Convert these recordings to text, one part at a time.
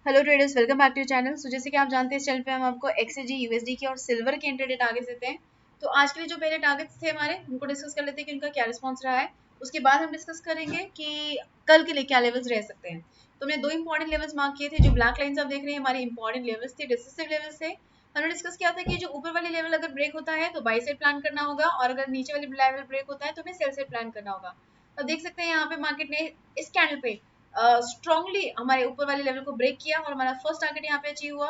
Hello traders, welcome back to channel. So जैसे कि आप जानते हैं इस चैनल पे हम आपको एक्सजी, यूएसडी के और सिल्वर के इंट्राडे टारगेट्स देते हैं। तो आज के लिए जो पहले टारगेट्स थे हमारे, उनको डिस्कस कर लेते हैं कि उनका क्या रिस्पॉन्स रहा है। उसके बाद हम डिस्कस करेंगे कि कल के लिए क्या लेवल्स रह सकते हैं। तो हमने दो इंपॉर्टेंट लेवल्स मार्क किए थे। जो ब्लैक लाइन्स आप देख रहे हैं हमारे इंपॉर्टेंट लेवल्स थे, डिसिसिव लेवल्स थे। हमने डिस्कस किया था कि जो ऊपर वाली लेवल अगर ब्रेक होता है तो बाई साइड प्लान करना होगा, और अगर नीचे वाली लेवल ब्रेक होता है तो हमें सेल साइड प्लान करना होगा। अब देख सकते हैं यहाँ पे मार्केट ने इस कैंडल पे स्ट्रांगली हमारे ऊपर वाले लेवल को ब्रेक किया और हमारा फर्स्ट टारगेट यहाँ पे अचीव हुआ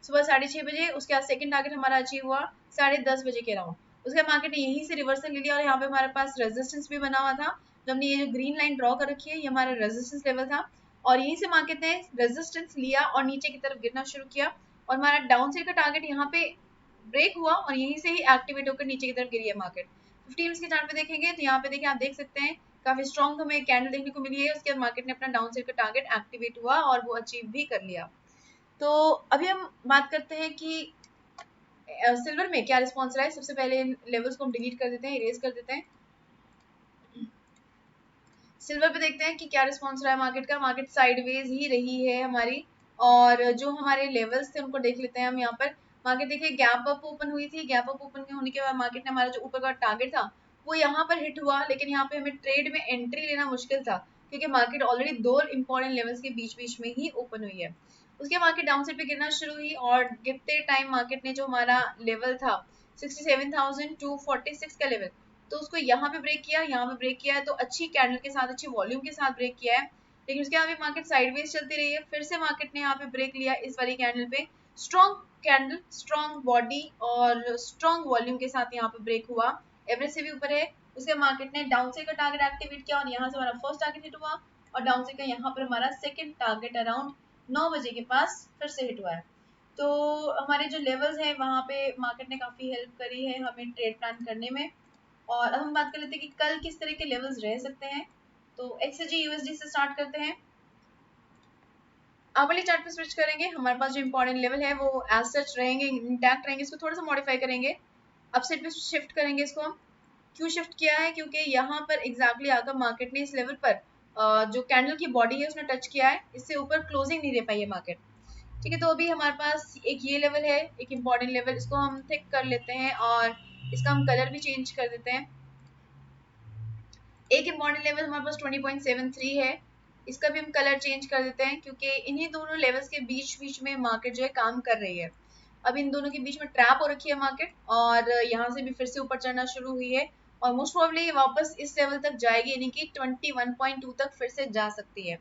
सुबह 6:30 बजे। उसके बाद सेकंड टारगेट हमारा अचीव हुआ 10:30 बजे के अराउंड। उसके बाद मार्केट ने यहीं से रिवर्सल ले लिया और यहाँ पे हमारे पास रेजिस्टेंस भी बना हुआ था। जो हमने ये जो ग्रीन लाइन ड्रॉ कर रखी है ये हमारा रेजिस्टेंस लेवल था, और यहीं से मार्केट ने रेजिस्टेंस लिया और नीचे की तरफ गिरना शुरू किया, और हमारा डाउन साइड का टारगेट यहाँ पे ब्रेक हुआ और यहीं से ही एक्टिवेट होकर नीचे की तरफ गिरी है मार्केट। 15 मिनट्स के चार्ट पे देखेंगे तो यहाँ पे देखिए, आप देख सकते हैं काफी स्ट्रॉन्ग हमें कैंडल देखने को मिली है। उसके बाद मार्केट ने अपना डाउन साइड का टारगेट एक्टिवेट हुआ और वो अचीव भी कर लिया। तो अभी हम बात करते हैं कि सिल्वर में क्या रिस्पॉन्स रहा है। सबसे पहले इन लेवल्स को हम डिलीट कर देते हैं, इरेज कर देते हैं। सिल्वर पे देखते हैं कि क्या रिस्पॉन्स रहा है मार्केट का। मार्केट साइडवेज ही रही है हमारी, और जो हमारे लेवल्स थे उनको देख लेते हैं हम। यहाँ पर मार्केट देखिए गैप अप ओपन हुई थी। गैप अप ओपन होने के बाद मार्केट ने हमारा जो ऊपर का टारगेट था वो यहाँ पर हिट हुआ, लेकिन यहाँ पे हमें ट्रेड में एंट्री लेना मुश्किल था क्योंकि मार्केट ऑलरेडी दो इंपॉर्टेंट लेवल्स के बीच बीच में ही ओपन हुई है। उसके मार्केट डाउन साइड पे गिरना शुरू हुई, और गिरते टाइम मार्केट ने जो हमारा लेवल था 67,246 का लेवल, तो उसको यहाँ पे ब्रेक किया, यहाँ पे ब्रेक किया है, तो अच्छी कैंडल के साथ, अच्छी वॉल्यूम के साथ ब्रेक किया है। लेकिन उसके बाद भी मार्केट साइडवेज चलती रही है। फिर से मार्केट ने यहाँ पे ब्रेक लिया इस वाली कैंडल पे। स्ट्रॉन्ग कैंडल, स्ट्रॉन्ग बॉडी और स्ट्रॉन्ग वॉल्यूम के साथ यहाँ पे ब्रेक हुआ, एवरेज से भी ऊपर है। उसके मार्केट ने डाउन साइड का टारगेट एक्टिवेट किया और यहाँ से हमारा फर्स्ट टारगेट हिट हुआ, और डाउन साइड का यहाँ पर हमारा सेकेंड टारगेट अराउंड 9 बजे के पास फिर से हिट हुआ है। तो हमारे जो लेवल्स हैं वहाँ पे मार्केट ने काफी हेल्प करी है हमें ट्रेड प्लान करने में। और अब हम बात कर लेते हैं कि कल किस तरह के लेवल्स रह सकते हैं। तो एक्सजी यूएसडी से स्टार्ट करते हैं। आप वाले चार्ट पे स्विच करेंगे, हमारे पास जो इंपॉर्टेंट लेवल है वो एज सच रहेंगे, इंटैक्ट रहेंगे। इसको थोड़ा सा मॉडिफाई करेंगे, अपसाइड पे शिफ्ट करेंगे इसको हम। क्यों शिफ्ट किया है? क्योंकि यहाँ पर एग्जैक्टली आकर मार्केट ने इस लेवल पर जो कैंडल की बॉडी है उसने टच किया है, इससे ऊपर क्लोजिंग नहीं दे पाई है मार्केट। ठीक है, तो अभी हमारे पास एक ये लेवल है, एक इंपॉर्टेंट लेवल। इसको हम थिक कर लेते हैं और इसका हम कलर भी चेंज कर देते हैं। एक इम्पॉर्टेंट लेवल हमारे पास 20.73 है, इसका भी हम कलर चेंज कर देते हैं क्योंकि इन्हीं दोनों लेवल्स के बीच बीच में मार्केट जो है काम कर रही है। अब इन दोनों के बीच में ट्रैप हो रखी है मार्केट, और यहाँ से भी फिर से ऊपर चढ़ना शुरू हुई है, और मोस्ट प्रोबेबली वापस इस लेवल तक जाएगी, यानी कि 21.2 तक फिर से जा सकती है।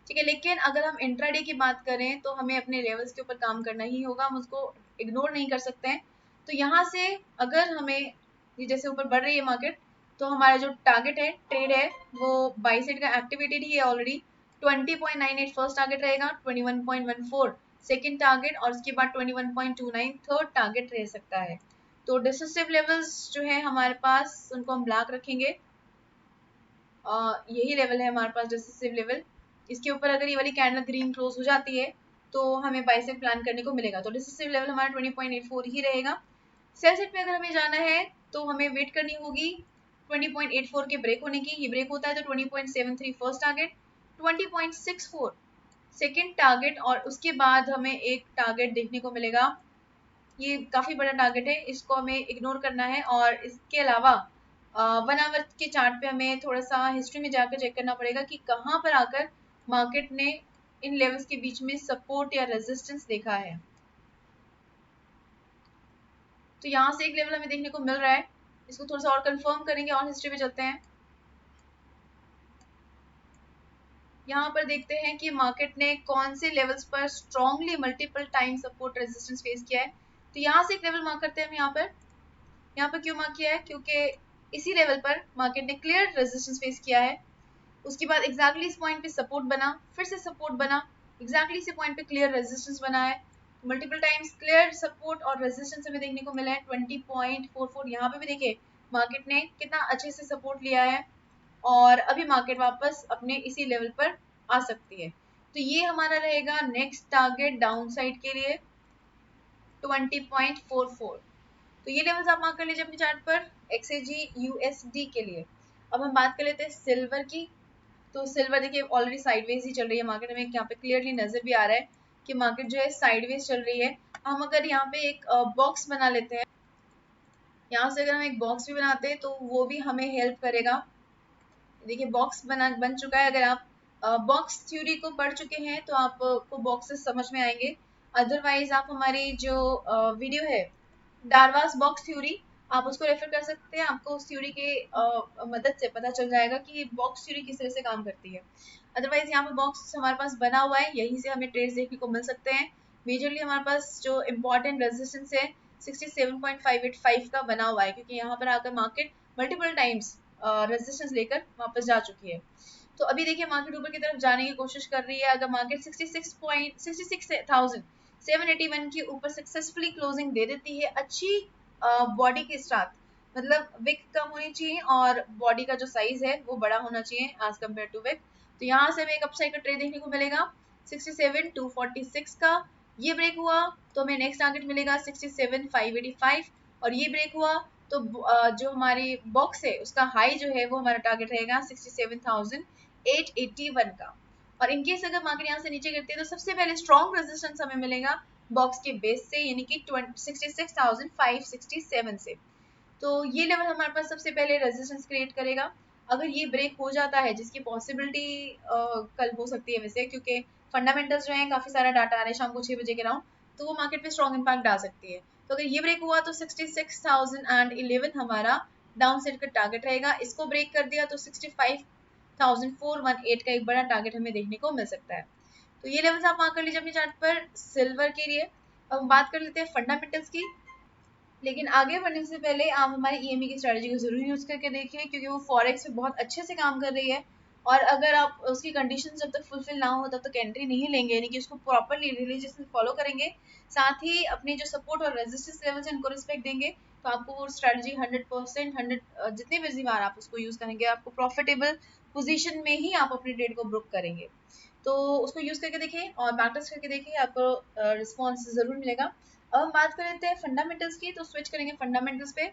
ठीक है, लेकिन अगर हम इंट्राडे की बात करें तो हमें अपने लेवल्स के ऊपर काम करना ही होगा, हम उसको इग्नोर नहीं कर सकते हैं। तो यहाँ से अगर हमें ये जैसे ऊपर बढ़ रही है मार्केट, तो हमारा जो टारगेट है, ट्रेड है, वो बाई साइड का एक्टिवेटेड ही है ऑलरेडी। 20.98 फर्स्ट टारगेट रहेगा, 21.14 सेकेंड टारगेट, और उसके बाद 21.29 थर्ड टारगेट रह सकता है। तो डिसिसिव लेवल्स जो है हमारे पास उनको हम ब्लैक रखेंगे। यही लेवल है हमारे पास डिसिसिव लेवल। इसके ऊपर अगर ये वाली कैंडल ग्रीन क्लोज हो जाती है तो हमें बाई साइड प्लान करने को मिलेगा। तो डिसिसिव लेवल हमारा 20.84 ही रहेगा। सेल साइड पे अगर हमें जाना है तो हमें वेट करनी होगी 20.84 के ब्रेक होने की। ये ब्रेक होता है तो 20.73 फर्स्ट टारगेट, 20.64 सेकेंड टारगेट, और उसके बाद हमें एक टारगेट देखने को मिलेगा। ये काफी बड़ा टारगेट है, इसको हमें इग्नोर करना है। और इसके अलावा 1 आवर के चार्ट पे हमें थोड़ा सा हिस्ट्री में जाकर चेक करना पड़ेगा कि कहाँ पर आकर मार्केट ने इन लेवल्स के बीच में सपोर्ट या रेजिस्टेंस देखा है। तो यहाँ से एक लेवल हमें देखने को मिल रहा है, इसको थोड़ा सा और कंफर्म करेंगे और हिस्ट्री में चलते हैं। यहाँ पर देखते हैं कि मार्केट ने कौन से लेवल्स पर strongly multiple time support resistance face किया है। तो यहाँ से एक लेवल मार्क करते हैं हम। यहाँ पर क्यों मार्क किया है? क्योंकि इसी लेवल पर मार्केट ने क्लियर रेजिस्टेंस फेस किया है। उसके बाद एग्जैक्टली इस पॉइंट पे सपोर्ट बना, फिर से सपोर्ट बना, एग्जैक्टली इसी पॉइंट पे क्लियर रेजिस्टेंस बना है। मल्टीपल टाइम्स क्लियर सपोर्ट और रेजिस्टेंस हमें देखने को मिला है 20.44। यहाँ पे भी देखिए मार्केट ने कितना अच्छे से सपोर्ट लिया है, और अभी मार्केट वापस अपने इसी लेवल पर आ सकती है। तो ये हमारा रहेगा नेक्स्ट टारगेट डाउन साइड के लिए 20.44। तो ये लेवल्स आप मार्क कर लीजिए अपने चार्ट पर एक्सजी यूएसडी के लिए। अब हम बात कर लेते हैं सिल्वर की। तो सिल्वर देखिए ऑलरेडी साइडवेज ही चल रही है मार्केट, हमें यहाँ पे क्लियरली नजर भी आ रहा है कि मार्केट जो है साइडवेज चल रही है। हम अगर यहाँ पे एक बॉक्स बना लेते हैं, यहाँ से अगर हम एक बॉक्स भी बनाते हैं तो वो भी हमें हेल्प करेगा। देखिए बॉक्स बन चुका है। अगर आप बॉक्स थ्योरी को पढ़ चुके हैं तो आपको बॉक्सेस समझ में आएंगे। अदरवाइज आप हमारी जो वीडियो है डार्वास बॉक्स थ्योरी, आप उसको रेफर कर सकते हैं। आपको उस थ्योरी के मदद से पता चल जाएगा कि बॉक्स थ्योरी किस तरह से काम करती है। अदरवाइज यहाँ पे बॉक्स हमारे पास बना हुआ है, यहीं से हमें ट्रेड्स देखने को मिल सकते हैं। मेजरली हमारे पास जो इम्पोर्टेंट रेजिस्टेंस है 67.585 का बना हुआ है, क्योंकि यहाँ पर आकर मार्केट मल्टीपल टाइम्स रेजिस्टेंस लेकर वापस जा चुकी है। तो अभी देखिए मार्केट ऊपर की तरफ जाने की कोशिश कर रही है। अगर मार्केट 66,781 के ऊपर सक्सेसफुली क्लोजिंग दे देती है अच्छी बॉडी के साथ, मतलब विक कम होनी चाहिए और बॉडी का जो साइज है वो बड़ा होना चाहिए एज कम्पेयर टू विक। तो यहाँ से हमें एक अपसाइड का ट्रेड देखने को मिलेगा 67,246 का। ये ब्रेक हुआ तो हमें नेक्स्ट टारगेट मिलेगा 67,585, और ये ब्रेक हुआ तो जो हमारी बॉक्स है उसका हाई जो है वो हमारा टारगेट रहेगा 67,881 का। और इनकेस अगर मार्केट यहाँ से नीचे गिरती है तो सबसे पहले स्ट्रॉन्ग रेजिस्टेंस हमें मिलेगा बॉक्स के बेस से, यानी कि 66,567 से। तो ये लेवल हमारे पास सबसे पहले रेजिस्टेंस क्रिएट करेगा। अगर ये ब्रेक हो जाता है, जिसकी पॉसिबिलिटी कल हो सकती है वैसे, क्योंकि फंडामेंटल्स जो है काफी सारा डाटा आ रहा है शाम को 6 बजे के अराउंड, तो वो मार्केट पे स्ट्रॉन्ग इम्पैक्ट डाल सकती है। तो अगर ये ब्रेक हुआ तो 66,011 हमारा डाउन साइड का टारगेट रहेगा। इसको ब्रेक कर दिया तो 65,418 का एक बड़ा टारगेट हमें देखने को मिल सकता है। तो ये लेवल्स आप मार्क कर लीजिए अपनी चार्ट पर सिल्वर के लिए। अब हम बात कर लेते हैं फंडामेंटल्स की, लेकिन आगे बढ़ने से पहले आप हमारी ईएमई की स्ट्रेटजी को जरूर यूज करके देखिए, क्योंकि वो फॉरेक्स पे बहुत अच्छे से काम कर रही है। और अगर आप उसकी कंडीशन जब तक फुलफिल ना हो तब तक एंट्री नहीं लेंगे, यानी कि उसको प्रॉपरली रिलीजियसली फॉलो करेंगे, साथ ही अपने जो सपोर्ट और रेजिस्टेंस लेवल्स हैं उनको रिस्पेक्ट देंगे, तो आपको वो स्ट्रेटजी 100% 100 जितने भी बार आप उसको यूज करेंगे आपको प्रॉफिटेबल पोजीशन में ही आप अपने ट्रेड को बुक करेंगे। तो उसको यूज करके देखिए और बैक टेस्ट करके देखिए, आपको रिस्पॉन्स जरूर मिलेगा। अब हम बात कर लेते हैं फंडामेंटल्स की, तो स्विच करेंगे फंडामेंटल्स पे।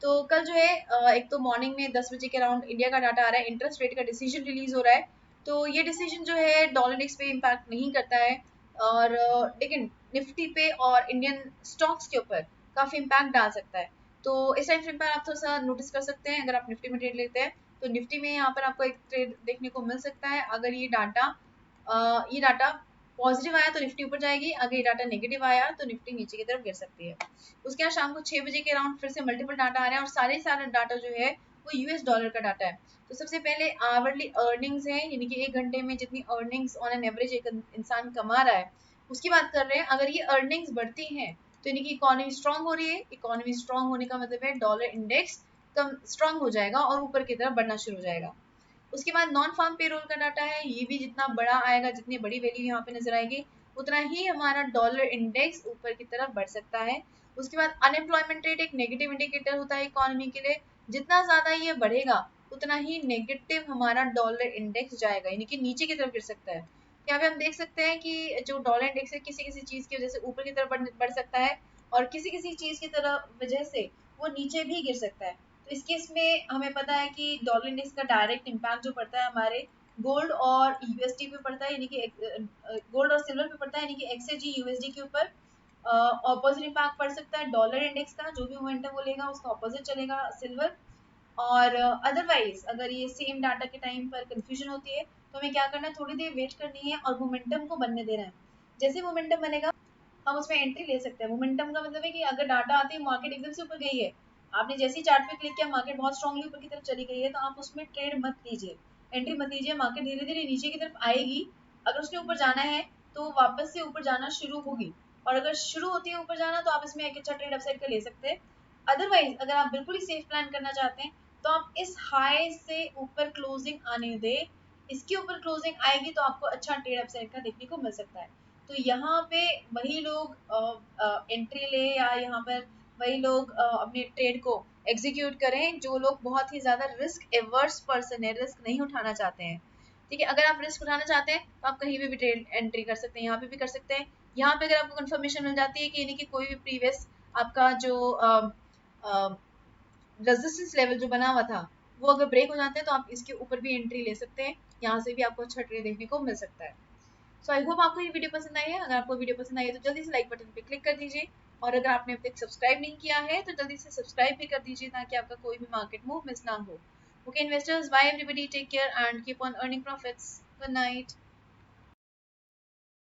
तो कल जो है एक तो मॉर्निंग में 10 बजे के अराउंड इंडिया का डाटा आ रहा है, इंटरेस्ट रेट का डिसीजन रिलीज हो रहा है। तो ये डिसीजन जो है डॉलर इंडेक्स पे इम्पैक्ट नहीं करता है, और लेकिन निफ्टी पे और इंडियन स्टॉक्स के ऊपर काफी इम्पैक्ट डाल सकता है। तो इस टाइम फ्रेम पर आप थोड़ा सा नोटिस कर सकते हैं। अगर आप निफ्टी में ट्रेड लेते हैं तो निफ्टी में यहाँ पर आपको एक ट्रेड देखने को मिल सकता है। अगर ये डाटा पॉजिटिव आया तो निफ्टी ऊपर जाएगी, अगर ये डाटा नेगेटिव आया तो निफ्टी नीचे की तरफ गिर सकती है। उसके बाद शाम को 6 बजे के अराउंड फिर से मल्टीपल डाटा आ रहे हैं, और सारे डाटा जो है वो यूएस डॉलर का डाटा है। तो सबसे पहले आवरली अर्निंग्स है, यानी कि 1 घंटे में जितनी अर्निंग्स ऑन एन एवरेज एक इंसान कमा रहा है उसकी बात कर रहे हैं। अगर ये अर्निंग्स बढ़ती हैं तो यानी कि इकोनॉमी स्ट्रांग हो रही है। इकोनॉमी स्ट्रांग होने का मतलब है डॉलर इंडेक्स कम स्ट्रांग हो जाएगा और ऊपर की तरफ बढ़ना शुरू हो जाएगा। उसके बाद नॉन फार्म पेरोल का डाटा है, ये भी जितना बड़ा आएगा, जितनी बड़ी वैल्यू यहाँ पे नजर आएगी, उतना ही हमारा डॉलर इंडेक्स ऊपर की तरफ बढ़ सकता है। उसके बाद अनएम्प्लॉयमेंट रेट एक नेगेटिव इंडिकेटर होता है इकोनॉमी के लिए, जितना ज्यादा ये बढ़ेगा उतना ही नेगेटिव हमारा डॉलर इंडेक्स जाएगा, यानी कि नीचे की तरफ गिर सकता है। यहाँ पे हम देख सकते हैं कि जो डॉलर इंडेक्स है किसी किसी चीज की वजह से ऊपर की तरफ बढ़ सकता है, और किसी किसी चीज की तरफ वजह से वो नीचे भी गिर सकता है। तो इस केस में हमें पता है कि डॉलर इंडेक्स का डायरेक्ट इम्पैक्ट जो पड़ता है हमारे गोल्ड और यूएसडी पे पड़ता है, यानी कि गोल्ड और सिल्वर पे पड़ता है, यानी कि एक्सएजी यूएसडी के ऊपर ऑपोजिट इम्पैक्ट पड़ सकता है। डॉलर इंडेक्स का जो भी मोमेंटम वो लेगा उसका ऑपोजिट चलेगा सिल्वर। और अदरवाइज अगर ये सेम डाटा के टाइम पर कंफ्यूजन होती है तो हमें क्या करना है, थोड़ी देर वेट करनी है और मोमेंटम को बनने देना है। जैसे मोमेंटम बनेगा हम उसमें एंट्री ले सकते हैं। मोमेंटम का मतलब है कि अगर डाटा आते ही मार्केट एकदम से ऊपर गई है, आपने जैसे ही चार्ट पे क्लिक किया मार्केट बहुत स्ट्रांगली ऊपर की तरफ चली गई है, तो आप उसमें ट्रेड मत लीजिए, एंट्री मत लीजिए। मार्केट धीरे धीरे नीचे की तरफ आएगी, अगर उसने ऊपर जाना है तो वापस से ऊपर जाना शुरू होगी, और अगर शुरू होती है ऊपर जाना तो आप इसमें एक अच्छा ट्रेड अपसाइड का ले सकते हैं। अदरवाइज अगर आप बिल्कुल ही सेफ प्लान करना चाहते हैं तो आप इस हाई से ऊपर क्लोजिंग आने दे, इसके ऊपर क्लोजिंग आएगी तो आपको अच्छा ट्रेड अपसाइड का देखने को मिल सकता है। तो यहाँ पे वही लोग एंट्री ले, या यहाँ पर वही लोग अपने ट्रेड को एग्जीक्यूट करें जो लोग बहुत ही ज्यादा रिस्क एवर्स पर्सन है, रिस्क नहीं उठाना चाहते हैं। ठीक है, अगर आप रिस्क उठाना चाहते हैं तो आप कहीं भी ट्रेड एंट्री कर सकते हैं, यहाँ पे भी कर सकते हैं। यहाँ पे अगर आपको कंफर्मेशन मिल जाती है कि यानी कि कोई भी प्रीवियस आपका जो रेजिस्टेंस लेवल जो बना हुआ था वो अगर ब्रेक हो जाते हैं तो आप इसके ऊपर भी एंट्री ले सकते हैं, यहाँ से भी आपको अच्छा ट्रेड देखने को मिल सकता है। सो आई होप आपको ये वीडियो पसंद आई है। अगर आपको वीडियो पसंद आई है तो जल्दी से लाइक बटन पे क्लिक कर दीजिए, और अगर आपने अब तक सब्सक्राइब नहीं किया है तो जल्दी से सब्सक्राइब भी कर दीजिए ताकि आपका कोई भी मार्केट मूव मिस ना हो। Okay investors, bye everybody, take care and keep on earning profits. Good night.